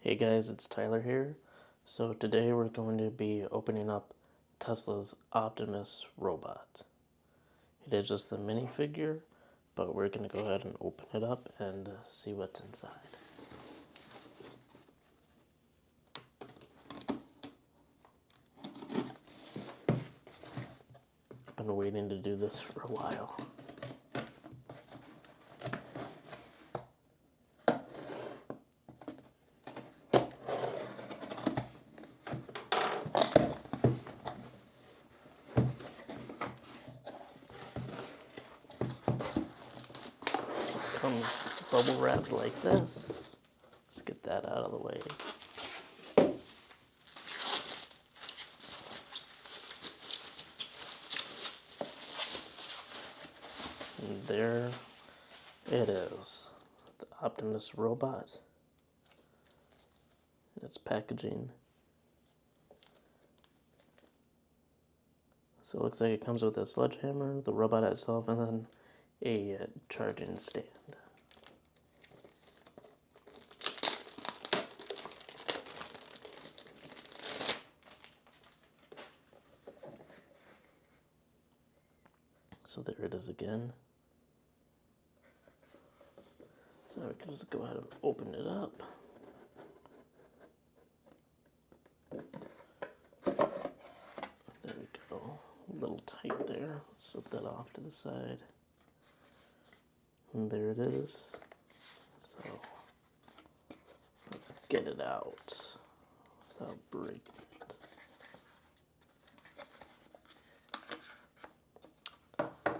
Hey guys, it's Tyler here. So today we're going to be opening up Tesla's Optimus robot. It is just the minifigure, but we're going to go ahead and open it up and see what's inside. I've been waiting to do this for a while. Comes bubble wrapped like this. Let's get that out of the way. And there it is, the Optimus robot. Its packaging. So it looks like it comes with a sledgehammer, the robot itself, and then a charging stand. So there it is again. So we can just go ahead and open it up. There we go. A little tight there. Slip that off to the side. And there it is. So let's get it out without breaking it.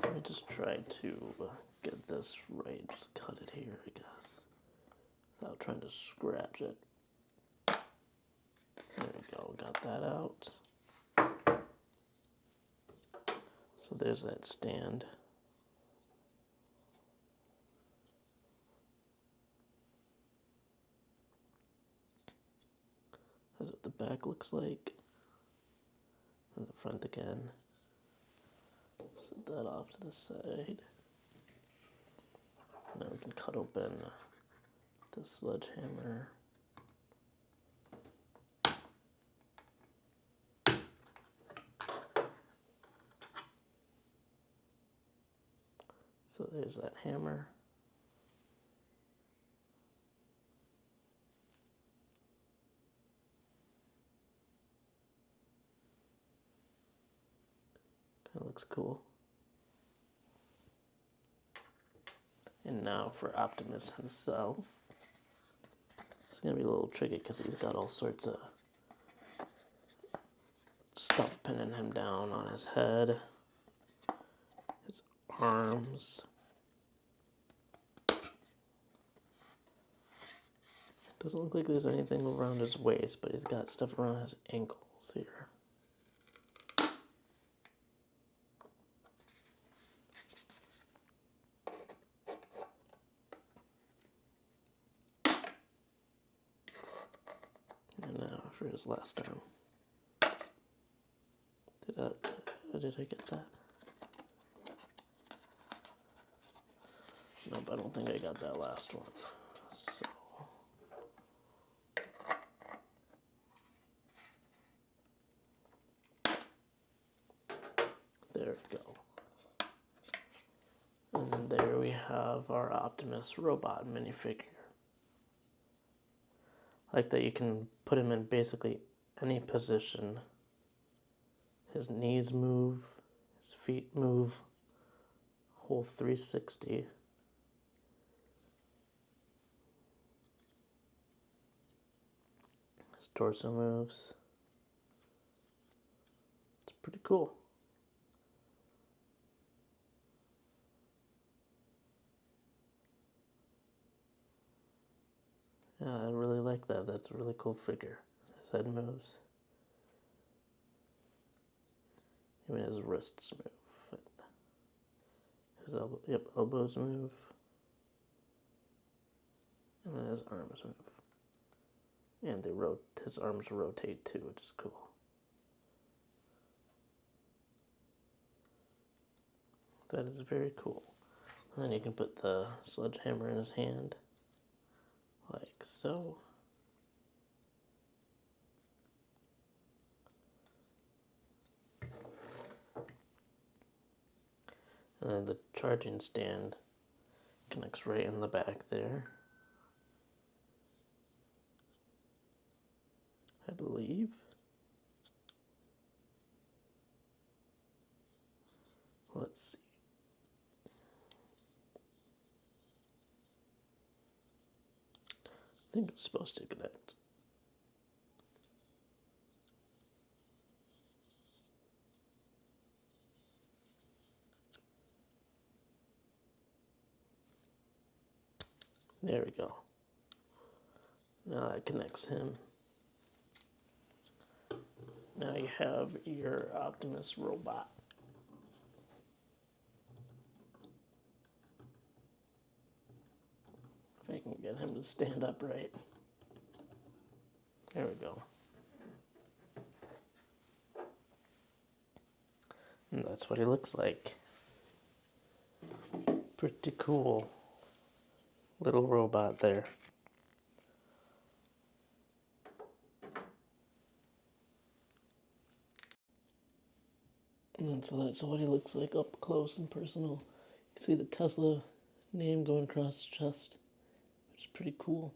Let me just try to get this right. Just cut it here, I guess, without trying to scratch it. There we go, got that out. So there's that stand. That's what the back looks like. And the front again. Set that off to the side. Now we can cut open the sledgehammer. So there's that hammer. Kind of looks cool. And now for Optimus himself. It's going to be a little tricky because he's got all sorts of stuff pinning him down on his head, his arms. Doesn't look like there's anything around his waist, but he's got stuff around his ankles here. And now for his last arm. Did I get that? Nope, I don't think I got that last one. So there we go. And there we have our Optimus robot minifigure. I like that you can put him in basically any position. His knees move, his feet move, whole 360. His torso moves. It's pretty cool. Yeah, I really like that. That's a really cool figure. His head moves. Even his wrists move. His elbows move. And then his arms move. And his arms rotate too, which is cool. That is very cool. And then you can put the sledgehammer in his hand, like so. And the charging stand connects right in the back there, I believe. Let's see. I think it's supposed to connect. There we go. Now that connects him. Now you have your Optimus robot. If I can get him to stand upright. There we go. And that's what he looks like. Pretty cool little robot there. And so that's what he looks like up close and personal. You can see the Tesla name going across his chest, which is pretty cool.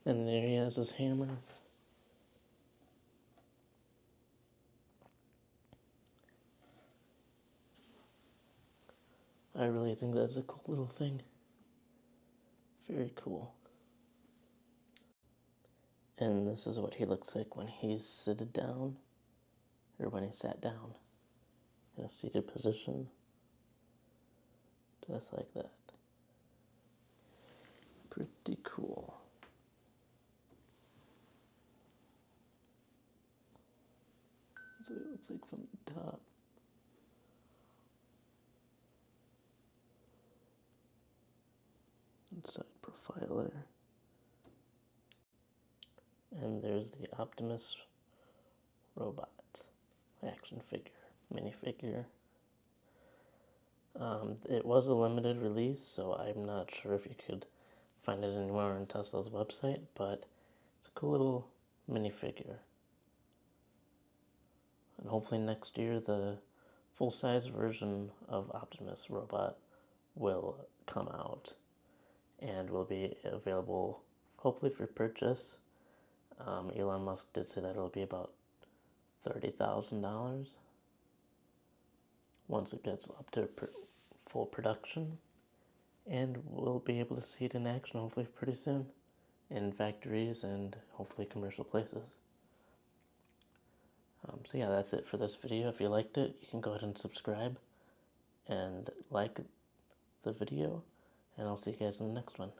And there he has his hammer. I really think that's a cool little thing. Very cool. And this is what he looks like when he's seated down, or when he sat down in a seated position. Just like that. Pretty cool. That's what it looks like from the top. Inside profile there. And there's the Optimus robot action figure, minifigure. It was a limited release, so I'm not sure if you could find it anywhere on Tesla's website, but it's a cool little minifigure. And hopefully next year the full-size version of Optimus robot will come out and will be available hopefully for purchase. Elon Musk did say that it'll be about $30,000 once it gets up to full production, and we'll be able to see it in action hopefully pretty soon in factories and hopefully commercial places. So yeah, that's it for this video. If you liked it, you can go ahead and subscribe and like the video, and I'll see you guys in the next one.